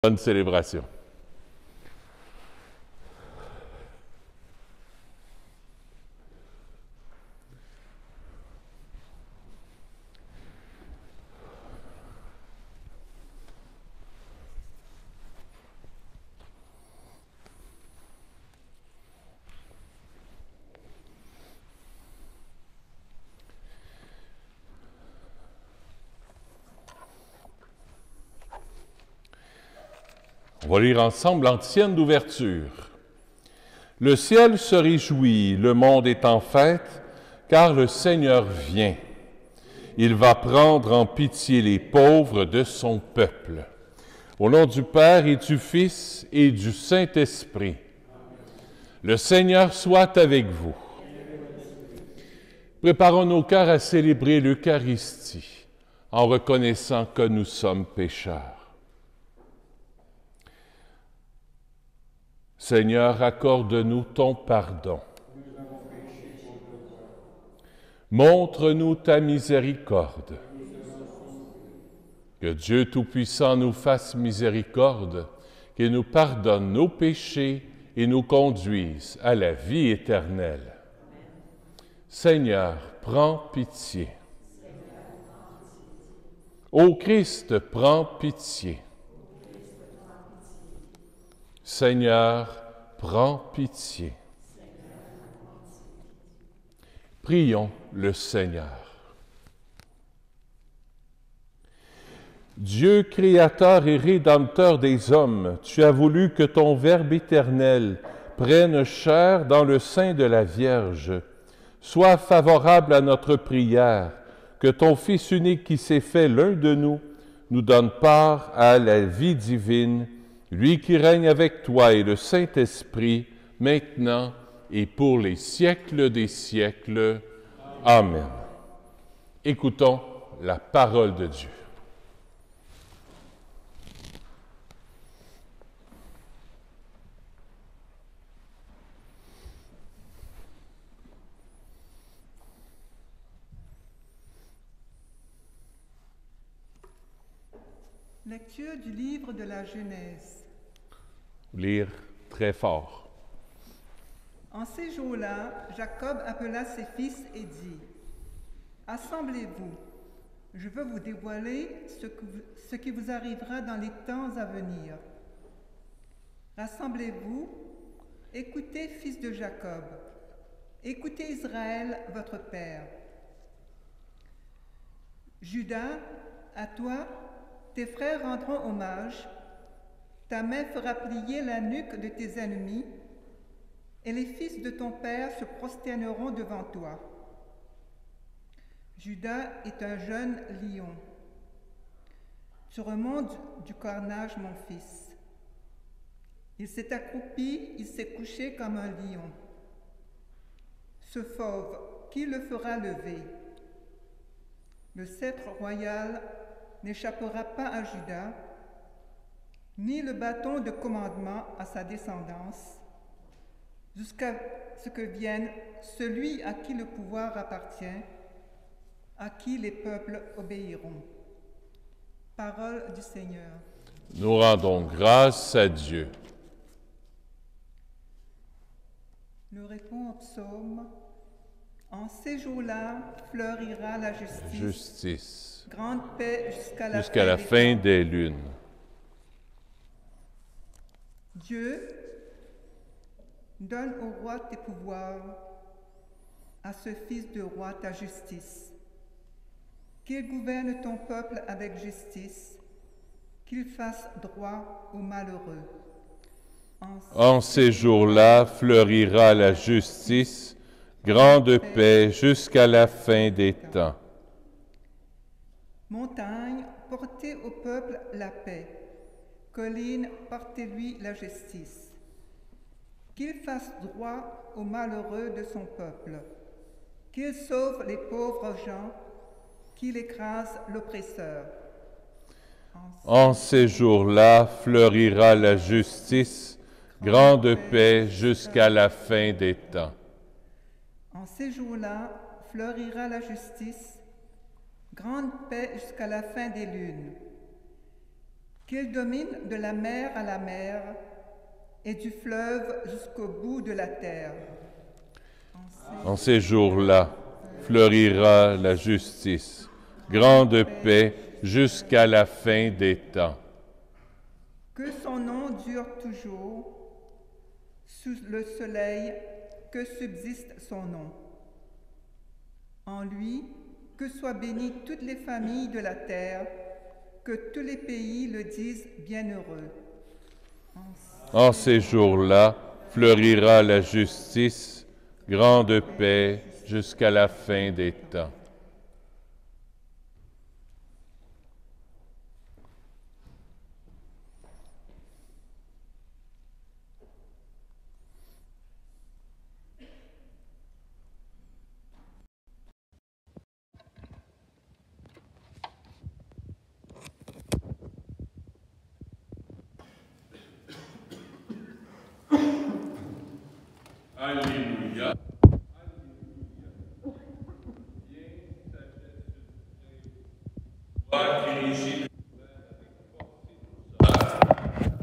Bonne célébration. On va lire ensemble l'antienne d'ouverture. Le ciel se réjouit, le monde est en fête, car le Seigneur vient. Il va prendre en pitié les pauvres de son peuple. Au nom du Père et du Fils et du Saint-Esprit. Le Seigneur soit avec vous. Préparons nos cœurs à célébrer l'Eucharistie en reconnaissant que nous sommes pécheurs. Seigneur, accorde-nous ton pardon. Montre-nous ta miséricorde. Que Dieu Tout-Puissant nous fasse miséricorde, qu'il nous pardonne nos péchés et nous conduise à la vie éternelle. Seigneur, prends pitié. Ô Christ, prends pitié. Seigneur, prends pitié. Prions le Seigneur. Dieu créateur et rédempteur des hommes, tu as voulu que ton Verbe éternel prenne chair dans le sein de la Vierge. Sois favorable à notre prière, que ton Fils unique qui s'est fait l'un de nous donne part à la vie divine, lui qui règne avec toi et le Saint-Esprit, maintenant et pour les siècles des siècles. Amen. Écoutons la parole de Dieu. Lecture du livre de la Genèse. Lire très fort. En ces jours-là, Jacob appela ses fils et dit : « Assemblez-vous, je veux vous dévoiler ce qui vous arrivera dans les temps à venir. Rassemblez-vous, écoutez, fils de Jacob, écoutez Israël, votre père. Judas, à toi, tes frères rendront hommage, ta main fera plier la nuque de tes ennemis, et les fils de ton père se prosterneront devant toi. Judas est un jeune lion. Tu remontes du carnage, mon fils. Il s'est accroupi, il s'est couché comme un lion. Ce fauve, qui le fera lever? Le sceptre royal n'échappera pas à Judas, ni le bâton de commandement à sa descendance, jusqu'à ce que vienne celui à qui le pouvoir appartient, à qui les peuples obéiront. Parole du Seigneur. Nous rendons grâce à Dieu. Nous répond au psaume. En ces jours-là fleurira la justice. Grande paix jusqu'à la fin des lunes. Dieu, donne au roi tes pouvoirs, à ce fils de roi ta justice. Qu'il gouverne ton peuple avec justice, qu'il fasse droit aux malheureux. En ces jours-là fleurira la justice, grande paix jusqu'à la fin des temps. Montagne, portez au peuple la paix. Collines, portez-lui la justice. Qu'il fasse droit aux malheureux de son peuple. Qu'il sauve les pauvres gens, qu'il écrase l'oppresseur. En ces jours-là fleurira la justice, grande paix jusqu'à la fin des temps. En ces jours-là fleurira la justice, grande paix jusqu'à la fin des lunes. qu'il domine de la mer à la mer et du fleuve jusqu'au bout de la terre. En ces jours-là, fleurira la justice, grande paix jusqu'à la fin des temps. Que son nom dure toujours, sous le soleil, que subsiste son nom. En lui, que soient bénies toutes les familles de la terre, que tous les pays le disent bienheureux. En ces jours-là, fleurira la justice, grande paix jusqu'à la fin des temps. Alléluia.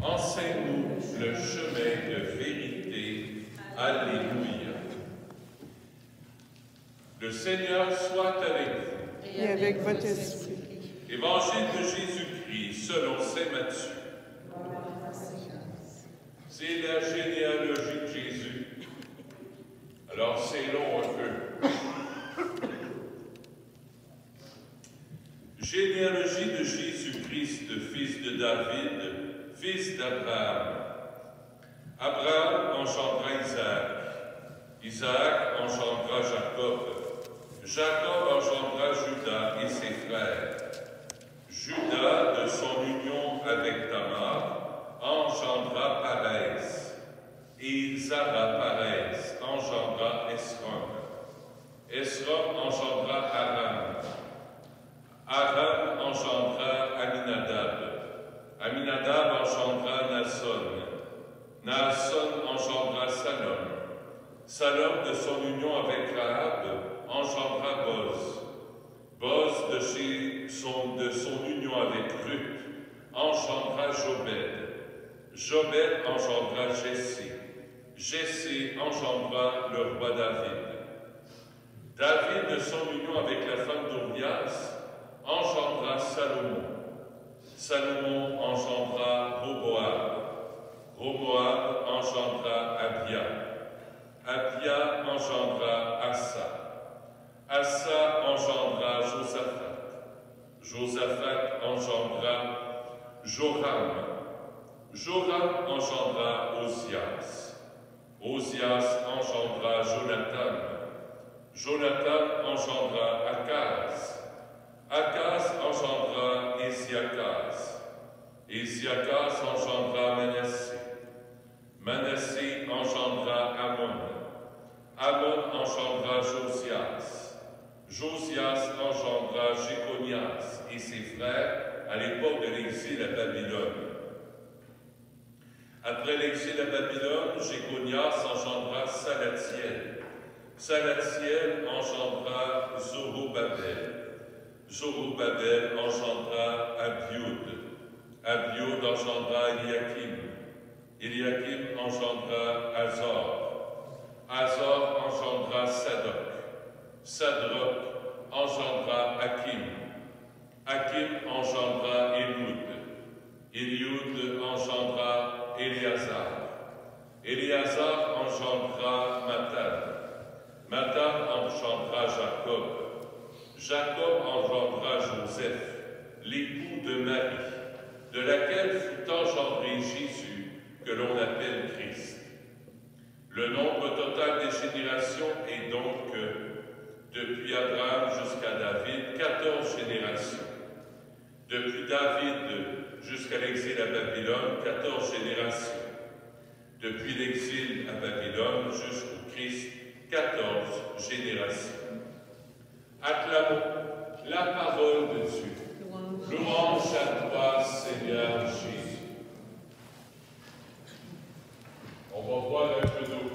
Enseigne-nous le chemin de vérité. Alléluia. Le Seigneur soit avec vous. Et avec votre esprit. Évangile de Jésus-Christ selon saint Matthieu. C'est la généalogie de Jésus. Alors c'est long un peu. Généalogie de Jésus-Christ, fils de David, fils d'Abraham. Abraham engendra Isaac. Isaac engendra Jacob. Jacob engendra Judas et ses frères. Judas, de son union avec Tamar, engendra Parès. Et Zara Parès engendra Esrom. Esrom engendra Aram. Aram engendra Aminadab. Aminadab engendra Naasson. Naasson engendra Salom. Salom, de son union avec Rahab, engendra Boz. Boz, de son union avec Ruth, engendra Jobed. Jobed engendra Jessé. Jessé engendra le roi David. David, de son union avec la femme d'Urias, engendra Salomon. Salomon engendra Roboam. Roboam engendra Abia. Abia engendra Asa. Asa engendra Josaphat. Josaphat engendra Joram. Joram engendra Osias. Osias engendra Jonathan. Jonathan engendra Akaz. Akaz engendra Ésiakaz. Ésiakaz engendra Manassé. Manassé engendra Amon. Amon engendra Josias. Josias engendra Jéconias et ses frères à l'époque de l'exil à Babylone. Après l'exil à Babylone, Jéconias engendra Salatiel. Salatiel engendra Zorobabel. Zorobabel engendra Abiud. Abiud engendra Eliakim. Eliakim engendra Azor. Azor engendra Sadok. Sadok engendra Akim. Akim engendra Eliud. Eliud engendra Éléazar. Éléazar engendra Matan. Matan engendra Jacob. Jacob engendra Joseph, l'époux de Marie, de laquelle fut engendré Jésus, que l'on appelle Christ. Le nombre total des générations est donc, depuis Abraham jusqu'à David, 14 générations. Depuis David jusqu'à l'exil à Babylone, 14 générations. Depuis l'exil à Babylone jusqu'au Christ, 14 générations. Acclamons la parole de Dieu. Louange à toi, Seigneur Jésus. On va boire un peu d'eau.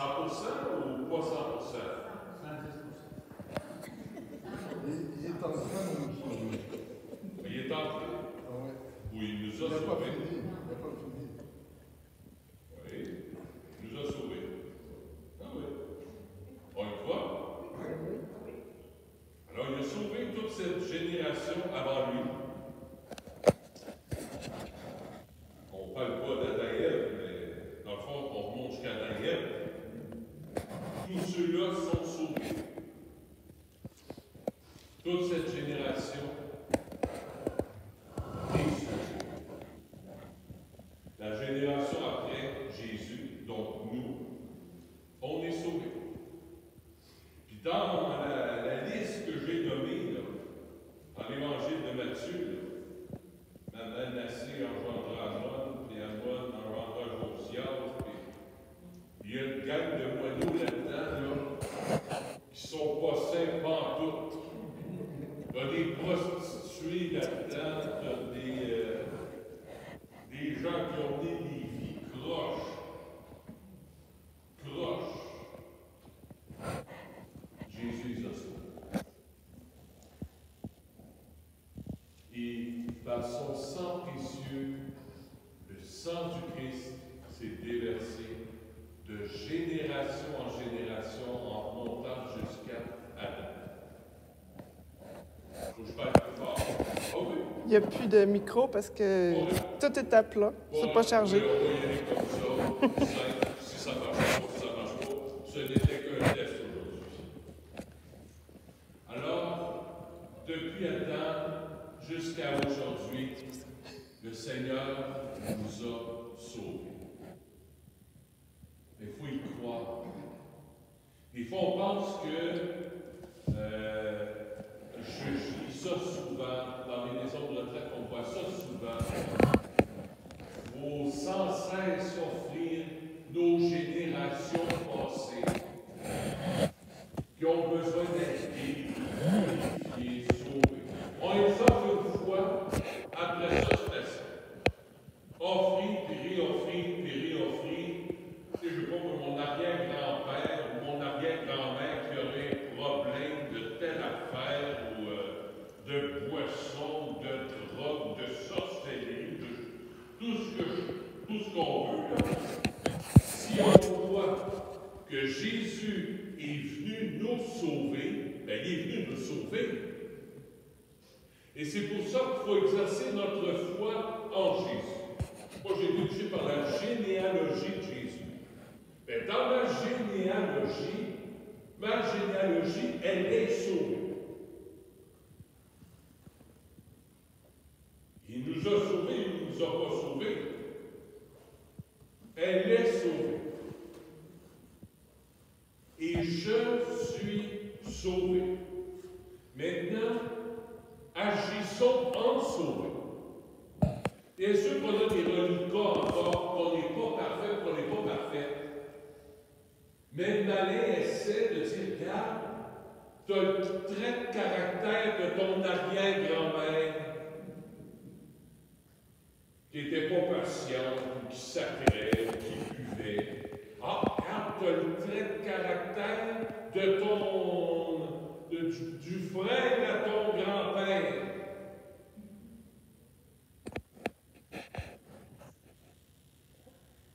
ou pas 100%? Il est en train de nous sauver. Il est en train. Ah ouais. Ou il nous Il a n'a pas sauvés. fini. Il n'a pas fini. Oui, il nous a sauvés. Ah oui. On y croit? Alors, il a sauvé toute cette génération avant lui. On ne parle pas d'Adam, mais dans le fond, on remonte jusqu'à Daniel. Tous ceux-là sont sauvés. Toute cette génération est sauvée. La génération après Jésus, donc nous, on est sauvés. Puis dans la liste que j'ai nommée, là, dans l'Évangile de Matthieu, Manassé engendra Amon, puis Amon engendra Josias, puis il y a une gang de moineaux là-dedans, là, qui sont pas sains pantoute. Il y a des prostituées là-dedans, il y a des gens qui ont des vies croches. Jésus les a sauvés. Et par son sang précieux, le sang du Christ s'est déversé de génération en génération en remontant jusqu'à Adam. Faut que je parle plus fort. Oh oui. Il n'y a plus de micro parce que tout est à plat. C'est pas chargé. On va y aller comme ça. Si ça marche pas, si ça marche pas, ce n'était qu'un test aujourd'hui. Alors, depuis Adam jusqu'à aujourd'hui, le Seigneur nous a sauvés. Mais il faut y croire. Des fois, on pense que je lis ça souvent, dans les maisons de retraite, on voit ça souvent. Il faut sans cesse offrir nos générations passées qui ont besoin d'être purifiées, sauvées. On les offre une fois, après ça, c'est assez. Offrir, puis réoffrir. Je ne veux pas que mon arrière-grand-père ou mon arrière-grand-mère qui aurait un problème de telle affaire ou de boisson, de drogue, de sorcellerie, de tout ce qu'on veut. Là. Si on voit que Jésus est venu nous sauver, bien, il est venu nous sauver. Et c'est pour ça qu'il faut exercer notre foi en Jésus. Moi, j'ai été touché par la généalogie de Jésus. Mais dans ma généalogie, elle est sauvée. Il nous a sauvés, il ne nous a pas sauvés. Elle est sauvée. Et je suis sauvé. Maintenant, agissons en sauver. Bien sûr qu'on a des reliquats encore, qu'on n'est pas parfait. Mais le malin essaie de dire, regarde, tu as le trait de caractère de ton arrière-grand-mère qui n'était pas patiente, qui sacrait, qui buvait. Ah, regarde, tu as le trait de caractère de du frère à ton grand-père.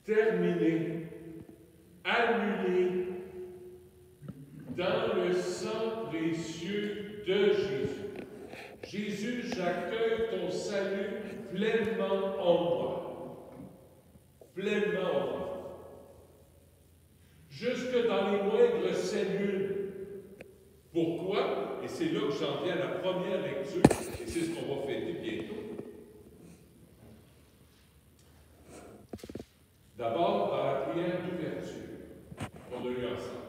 Terminé, annulé dans le sang précieux de Jésus. Jésus, j'accueille ton salut pleinement en moi. Pleinement en moi. Jusque dans les moindres cellules. Pourquoi? Et c'est là que j'en viens à la première lecture, et c'est ce qu'on va fêter bientôt. D'abord, dans la prière d'ouverture, on a lu ensemble.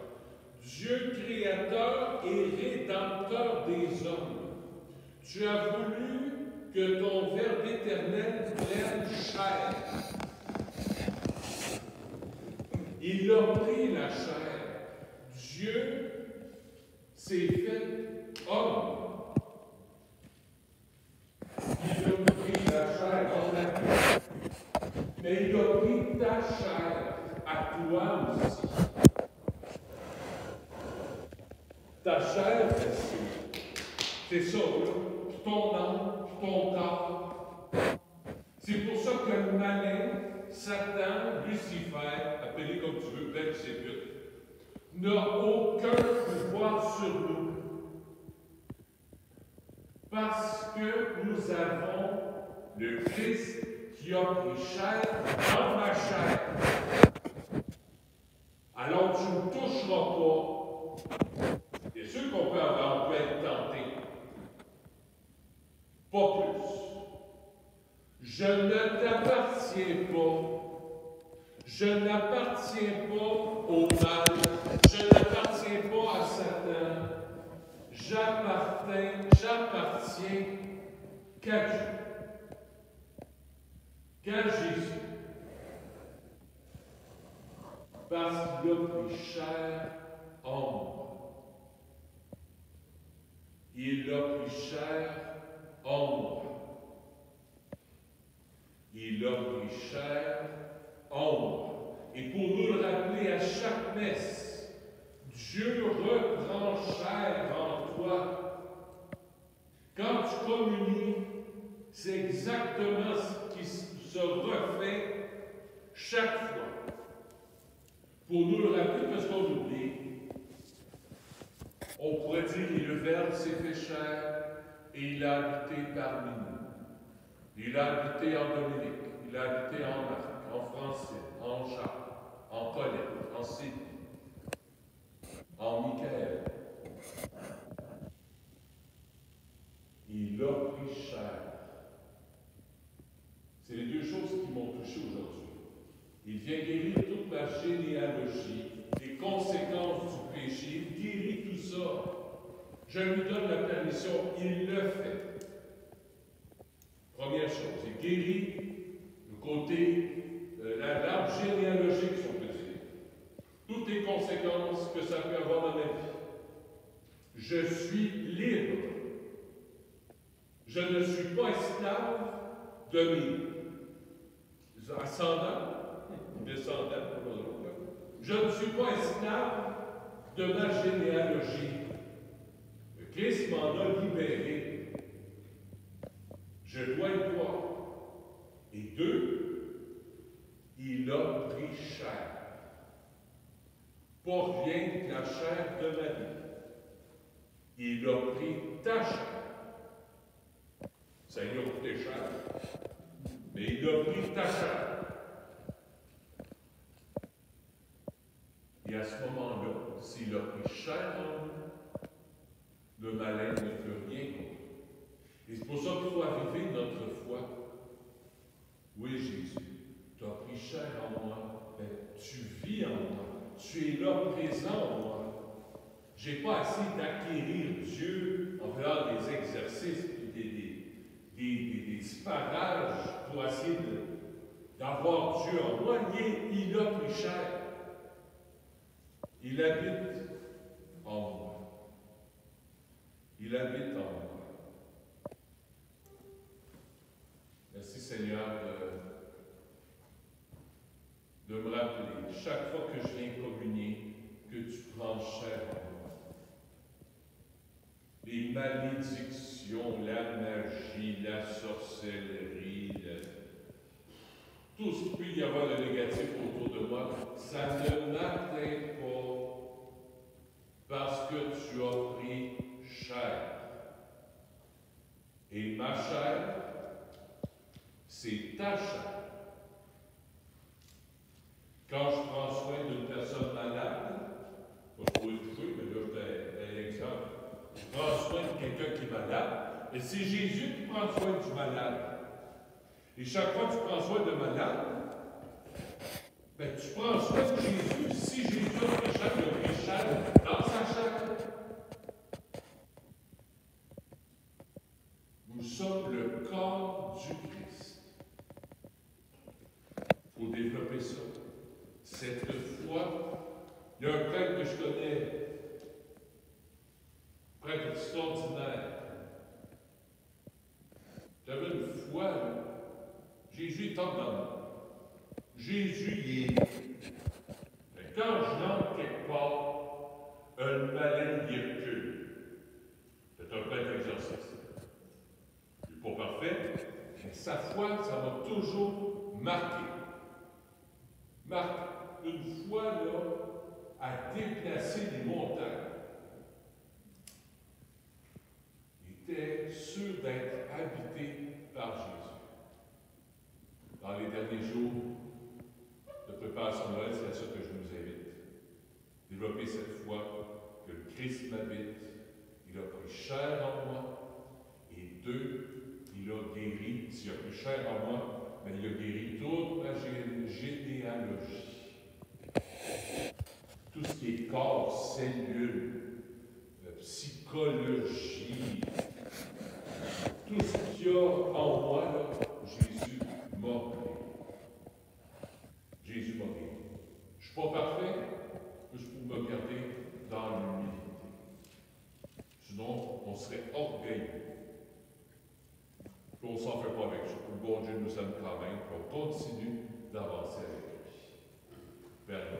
Dieu créateur et rédempteur des hommes, tu as voulu que ton Verbe éternel prenne chair. Il a pris la chair. Dieu s'est fait homme. Il a pris la chair, on l'a vu. Mais il a pris ta chair à toi aussi. C'est ça, là. Puis ton âme, puis ton corps. C'est pour ça que le malin, Satan, Lucifer, appelé comme tu veux, Belzébuth, n'a aucun pouvoir sur nous. Parce que nous avons le Christ qui a pris chair dans ma chair. Alors tu ne toucheras pas. Bien sûr qu'on peut être tenté. Pas plus. Je ne t'appartiens pas. Je n'appartiens pas au mal. Je n'appartiens pas à Satan. J'appartiens qu'à Dieu. Qu'à Jésus. Parce qu'il a pris chair en moi. Il a pris chair en moi. Il a pris chair en moi. Et pour nous le rappeler à chaque messe, Dieu reprend chair en toi. Quand tu communies, c'est exactement ce qui se refait chaque fois. Pour nous le rappeler, parce qu'on oublie. On pourrait dire que le Verbe s'est fait chair et il a habité parmi nous. Il a habité en Dominique, il a habité en Marc, en Francine, en Jacques, en Colette, en Sydney, en Michael. Il a pris chair. C'est les deux choses qui m'ont touché aujourd'hui. Il vient guérir toute ma généalogie, les conséquences du péché, il guérit tout ça. Je lui donne la permission, il le fait. Première chose, il guérit le côté, l'arbre généalogique, si on peut dire. Toutes les conséquences que ça peut avoir dans ma vie. Je suis libre. Je ne suis pas esclave de mes ascendants, descendants, je ne suis pas esclave de ma généalogie. Le Christ m'en a libéré. Je dois y croire. Et deux, il a pris chair. Pas rien que la chair de ma vie. Il a pris ta chair. Ça lui a coûté cher. Mais il a pris ta chair. Et à ce moment-là, s'il a pris chair en nous, le malin ne peut rien contre. Et c'est pour ça qu'il faut arriver notre foi. Oui, Jésus, tu as pris chair en moi, mais tu vis en moi, tu es là présent en moi. Je n'ai pas essayé d'acquérir Dieu en faisant des exercices et des sparages pour essayer d'avoir Dieu en moi. Il a pris chair. Il habite en moi. Il habite en moi. Merci Seigneur de me rappeler, chaque fois que je viens communier, que tu prends chair en moi. Les malédictions, la magie, la sorcellerie, tout ce qu'il peut y avoir de négatif autour de moi, ça ne m'atteint pas parce que tu as pris chair. Et ma chair, c'est ta chair. Quand je prends soin d'une personne malade, je pourrais le toucher, mais là, je un exemple. Je prends soin de quelqu'un qui est malade, et c'est Jésus qui prend soin du malade. Et chaque fois que tu prends soin de malade, ben, tu prends soin de Jésus. Si Jésus a pris chair, il a pris chair dans sa chair. Nous sommes le corps du Christ. Il faut développer ça. Cette foi, il y a un prêtre que je connais, prêtre extraordinaire. J'avais une foi, là. Jésus est en moi. Jésus y est. Mais quand je rentre quelque part, un malin y recule. C'est un prêtre exercice. foi, ça m'a toujours marqué. Marqué. Une foi, là, à déplacer des montagnes. Il était sûr d'être habité par Jésus. Dans les derniers jours de préparation de Noël, c'est à ça que je nous invite. Développer cette foi que le Christ m'habite. Il a pris chair en moi. Et 2, il a guéri, s'il a pris chair en moi, mais il a guéri toute ma généalogie. Tout ce qui est corps, cellules, psychologie, tout ce qu'il y a en moi, là, Jésus m'a guéri. Jésus m'a guéri. Je ne suis pas parfait, mais je peux me garder dans l'humilité. Sinon, on serait orgueilleux. Puis on ne s'en fait pas avec ça. Le bon Dieu nous aime quand même. Puis on continue d'avancer avec lui. Vers nous.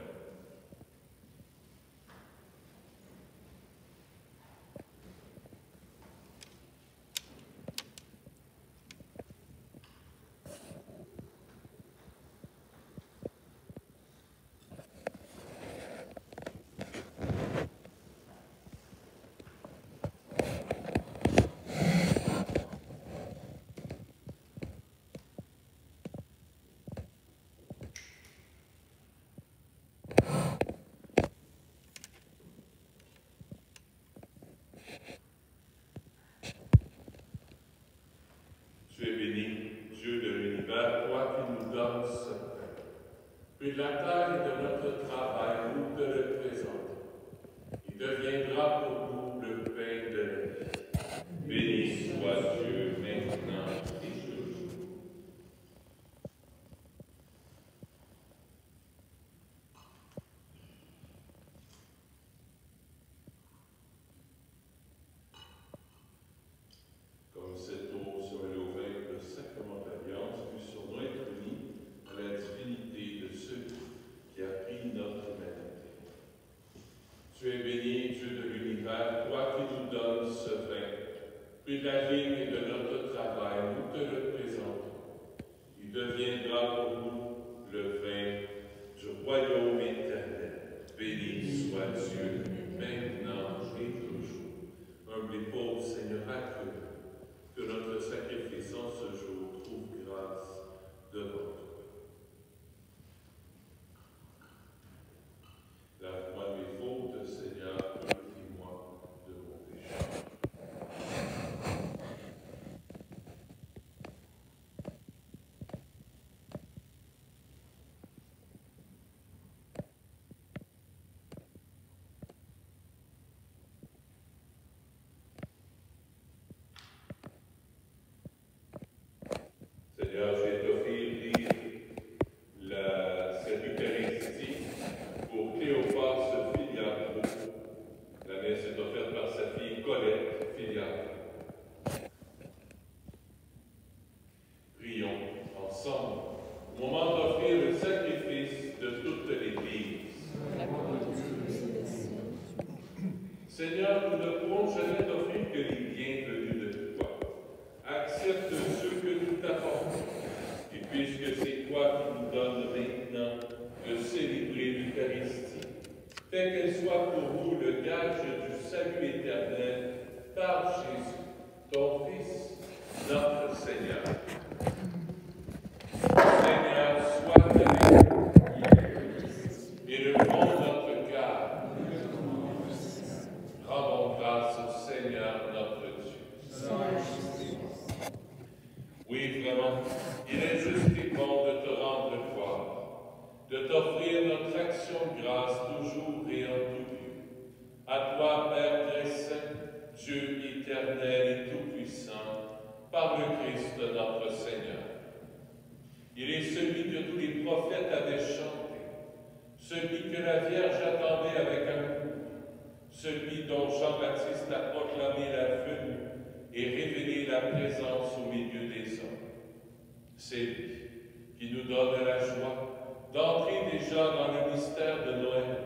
Tu es béni, Dieu de l'univers, toi qui nous donnes ce pain. Puis de la terre et de notre travail, nous te le présentons. Il deviendra pour nous le pain de la vie. Béni soit Dieu maintenant et toujours. Comme cette eau sur le vin, le sacrement d'alliance, puis sur notre vie, à la divinité de celui qui a pris notre humanité. Tu es béni, Dieu de l'univers, toi qui nous donnes ce vin, puis de la vigne et de notre travail, nous te le présentons. Il deviendra pour nous le vin du royaume éternel. Béni soit Dieu, maintenant et toujours. Humble et pauvre Seigneur, accorde que notre sacrifice en ce jour trouve grâce devant toi. Lave-moi mes fautes, Seigneur, purifie-moi de mon péché. Seigneur, je vais t'offrir cette Eucharistie pour Cléopas Filiatro. La messe est offerte par sa fille Colette Filiatro. Prions ensemble au moment d'offrir le sacrifice de toute l'Église. Seigneur, nous ne pourrons jamais t'offrir que les biens venus de toi. Accepte ce que nous t'apportons. Et puisque c'est toi qui nous donnes maintenant de célébrer l'Eucharistie, fais qu'elle soit pour nous le gage du salut éternel par Jésus, ton Fils, notre Seigneur. Seigneur, sois avec nous. Élevons notre cœur. Rendons grâce au Seigneur notre Dieu. Oui, vraiment, il est juste et bon de te rendre gloire, de t'offrir notre action de grâce toujours et en tout lieu. À toi, Père très saint, Dieu éternel et tout-puissant, par le Christ notre Seigneur. Il est celui que tous les prophètes avaient chanté, celui que la Vierge attendait avec amour, celui dont Jean-Baptiste a proclamé la venue et révélé la présence au milieu des hommes. C'est lui qui nous donne la joie d'entrer déjà dans le mystère de Noël,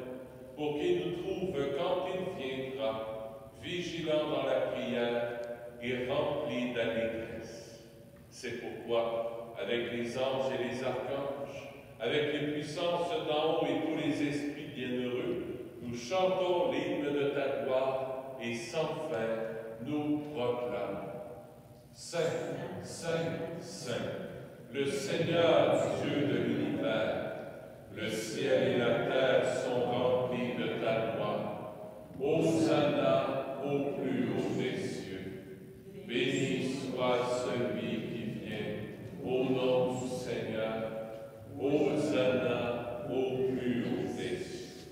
pour qu'il nous trouve quand il viendra, vigilants dans la prière et remplis d'allégresse. C'est pourquoi avec les anges et les archanges, avec les puissances d'en haut et tous les esprits bienheureux, nous chantons l'hymne de ta gloire et sans fin nous proclamons. Saint, Saint, Saint, le Seigneur Dieu de l'univers, le ciel et la terre sont remplis de ta gloire. Hosanna au plus haut des cieux. Béni soit celui qui vient au nom du Seigneur. Hosanna au plus haut des cieux.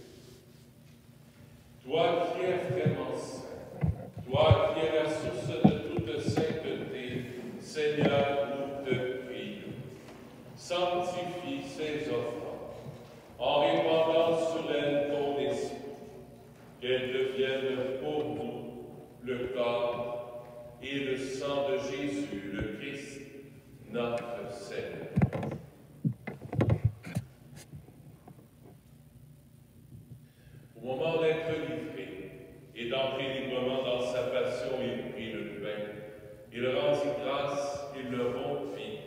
Toi qui es vraiment saint, toi qui es la source de toute sainteté, Seigneur, nous te prions. Sanctifie ces offrandes, en répandant sur elles ton esprit, qu'elles deviennent pour nous le corps et le sang de Jésus, le Christ, notre Seigneur. Au moment d'être livré et d'entrer librement dans sa passion, il prit le pain, il rendit grâce, il le rompit,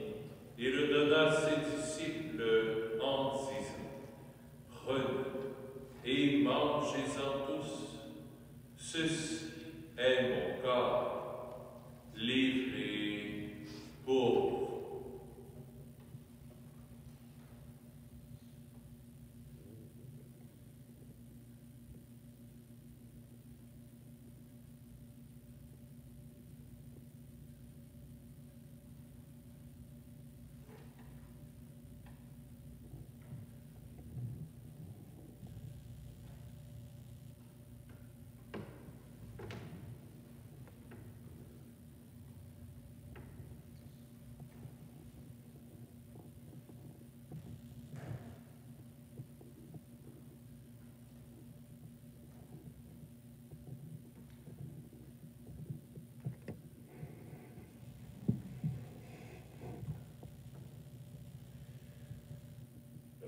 et le donna à ses disciples en disant, « Prenez et mangez-en tous, ceci est mon corps, livré pour vous. »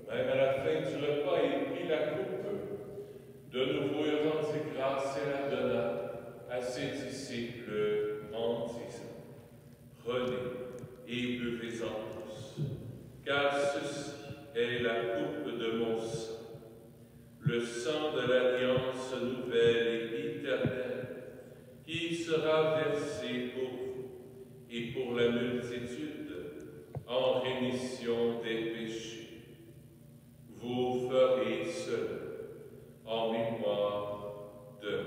Même à la fin du repas, il prit la coupe. De nouveau, il rendit grâce et la donna à ses disciples en disant, « Prenez et buvez-en tous, car ceci est la coupe de mon sang, le sang de l'alliance nouvelle et éternelle, qui sera versé pour vous et pour la multitude en rémission des péchés. Vous ferez cela en mémoire de moi. »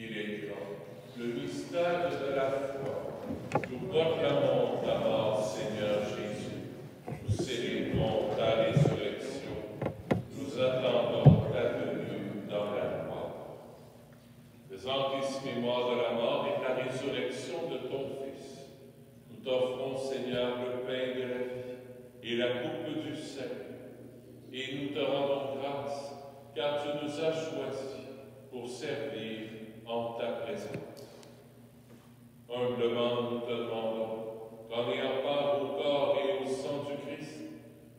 Il est grand, le mystère de la foi. Nous proclamons ta mort, Seigneur Jésus. Nous célébrons ta résurrection. Nous attendons ta venue dans la gloire. Faisant mémoire de la mort et ta résurrection de ton Fils, nous t'offrons, Seigneur, le pain de la vie et la coupe du salut. Et nous te rendons grâce, car tu nous as choisis pour servir en ta présence. Humblement, nous te demandons qu'en ayant part au corps et au sang du Christ,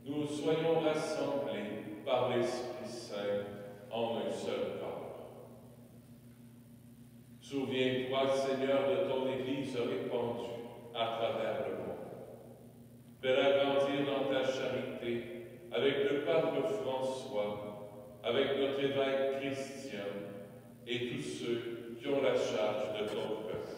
nous soyons rassemblés par l'Esprit Saint en un seul corps. Souviens-toi, Seigneur, de ton Église répandue à travers le monde. Fais-la grandir dans ta charité avec le pape François, avec notre évêque Christian et tous ceux qui ont la charge de ton peuple.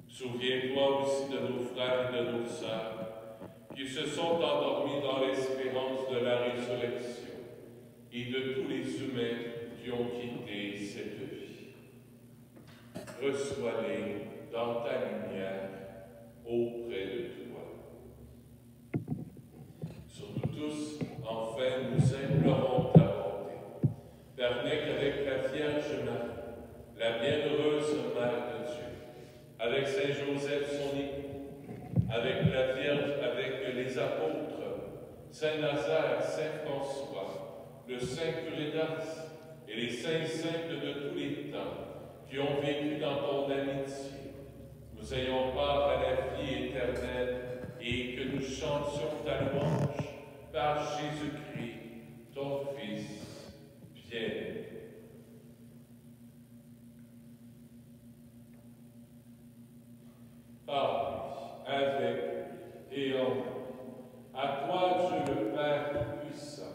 Souviens-toi aussi de nos frères et de nos sœurs qui se sont endormis dans l'espérance de la résurrection et de tous les humains qui ont quitté cette vie. Reçois-les dans ta lumière auprès de toi. Sur tous, enfin, nous implorons ta bonté. Permets qu'avec la Vierge Marie, la bienheureuse Mère de Dieu, avec Saint Joseph son époux, avec la Vierge, avec les apôtres, Saint Nazaire, Saint François, le Saint curé d'Ars et les saints simples de tous les temps qui ont vécu dans ton amitié, nous ayons part à la vie éternelle et que nous chantions ta louange par Jésus-Christ, ton Fils bien-aimé. Par lui, avec et en lui, à toi Dieu le Père Tout-Puissant,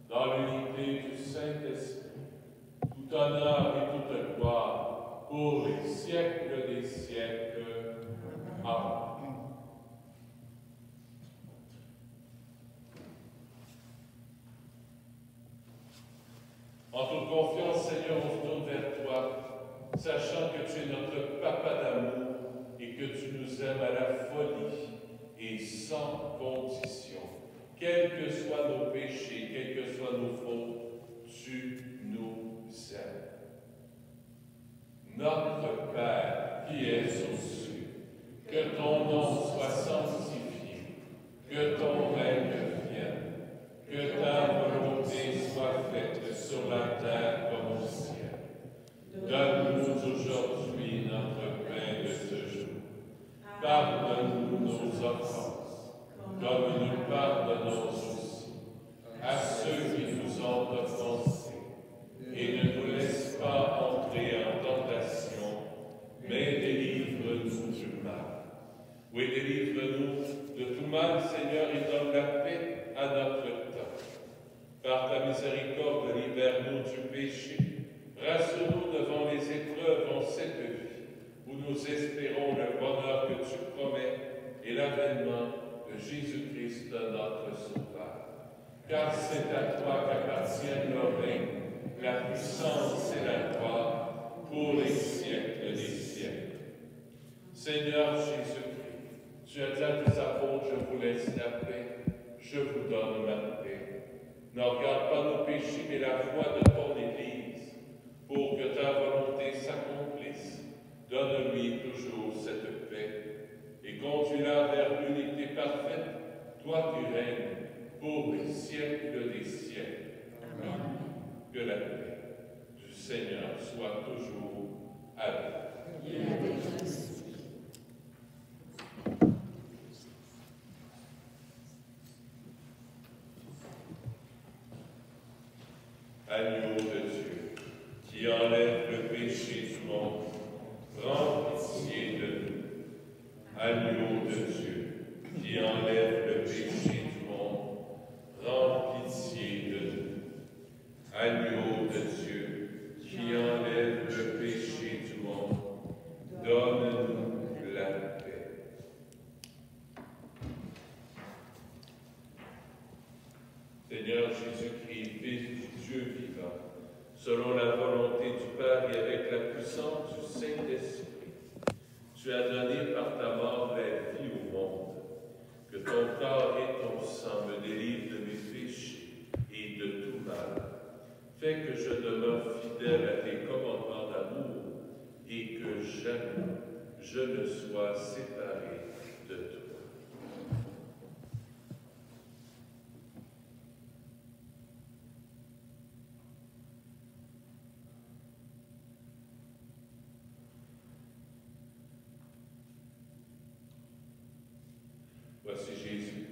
dans l'unité du Saint-Esprit, tout honneur et toute gloire pour les siècles des siècles. Amen. En toute confiance, Seigneur, on se tourne vers toi, sachant que tu es notre Papa d'amour et que tu nous aimes à la folie et sans condition. Quels que soient nos péchés, quelles que soient nos fautes, tu nous aimes. Notre Père qui es aux cieux, que ton nom soit sanctifié, que ton règne vienne, que ta volonté soit faite sur la terre comme au ciel. Donne-nous aujourd'hui notre pain de ce jour. Pardonne-nous nos offenses, comme nous pardonnons aussi à ceux qui nous ont offensés. Et ne nous laisse pas entrer en tentation, mais délivre-nous du mal. Oui, délivre-nous de tout mal, Seigneur, et donne la paix à notre temps. Par ta miséricorde, libère-nous du péché. Rassure-nous devant les épreuves en cette vie, où nous espérons le bonheur que tu promets et l'avènement de Jésus-Christ, notre Sauveur. Car c'est à toi qu'appartiennent le règne, la puissance et la gloire pour les siècles des siècles. Seigneur Jésus-Christ, tu as dit à tes apôtres, je vous laisse la paix, je vous donne ma paix. Ne regarde pas nos péchés, mais la foi de ton Église, pour que ta volonté s'accomplisse. Donne-lui toujours cette paix et conduis-la vers l'unité parfaite, toi qui règnes pour les siècles des siècles. Amen. Que la paix du Seigneur soit toujours avec vous. Agneau de Dieu, qui enlève le péché du monde, prends pitié de nous. Agneau de Dieu, qui enlève le péché du monde, prends pitié de nous. Agneau de Dieu, qui enlève le péché du monde, donne-nous la paix. Seigneur Jésus-Christ, Fils du Dieu vivant, selon la volonté du Père et avec la puissance du Saint-Esprit, tu as donné par ta mort la vie au monde. Que ton corps et ton sang me délivrent de mes péchés et de tout mal. Fais que je demeure fidèle à tes commandements d'amour et que jamais je ne sois séparé de toi. Voici Jésus,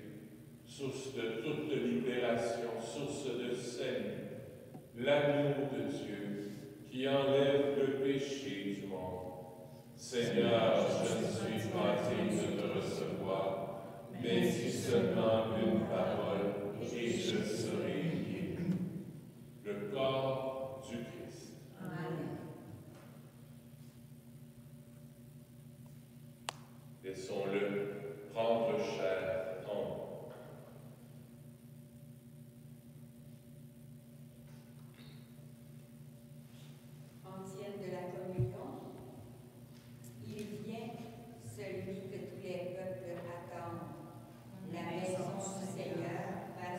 source de toute libération, source de salut, l'agneau de Dieu qui enlève le péché du monde. Seigneur, je ne suis pas digne de te recevoir, mais dis seulement une parole et je serai guéri. Le corps du Christ. Amen. Laissons-le prendre chair en nous. Ancienne de la communion, il vient celui que tous les peuples attendent, la maison du Seigneur va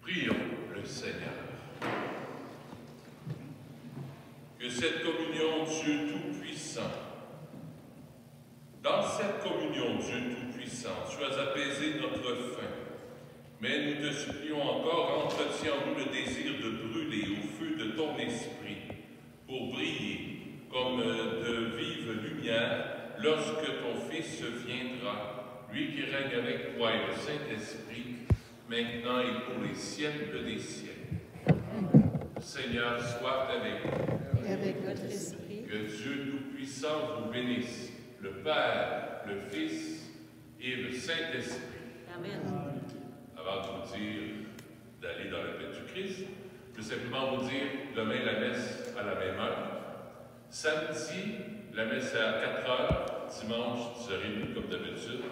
Prions le Seigneur. Que cette communion, Dieu Tout-Puissant, dans cette communion, Dieu Tout-Puissant, tu as apaisé notre faim, mais nous te supplions encore, entretiens en nous le désir de brûler au feu de ton esprit, pour briller comme de vive lumière lorsque ton Fils viendra, lui qui règne avec toi et le Saint-Esprit, maintenant et pour les siècles des siècles. Seigneur, soit avec vous. Et avec votre esprit. Que Dieu Tout-Puissant vous bénisse, le Père, le Fils et le Saint-Esprit. Amen. Avant de vous dire d'aller dans la paix du Christ, je veux simplement vous dire demain la messe à la même heure. Samedi, la messe est à 4 h, dimanche 10h30 comme d'habitude.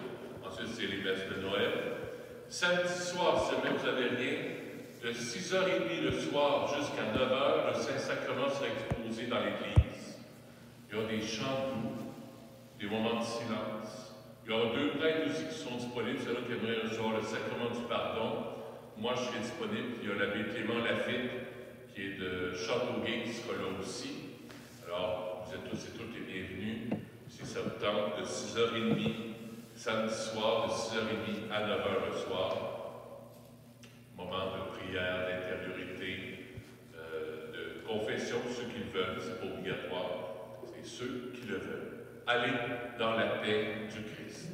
Ensuite, c'est les messes de Noël. Samedi soir, si jamais vous n'avez rien, de 6h30 le soir jusqu'à 9 h, le Saint-Sacrement sera exposé dans l'Église. Il y aura des chants doux, des moments de silence. Il y aura 2 prêtres aussi qui sont disponibles, c'est là qui aimeraient recevoir le sacrement du pardon. Moi, je serai disponible. Il y a l'abbé Clément Lafitte, qui est de Châteauguay, qui sera là aussi. Alors, vous êtes tous et toutes les bienvenus. Si ça vous tente, de 6h30 samedi soir, de 6h30 à 9 h le soir. Moment de prière, d'intériorité, de confession pour ceux qui le veulent. C'est pas obligatoire. C'est ceux qui le veulent. Allez dans la paix du Christ.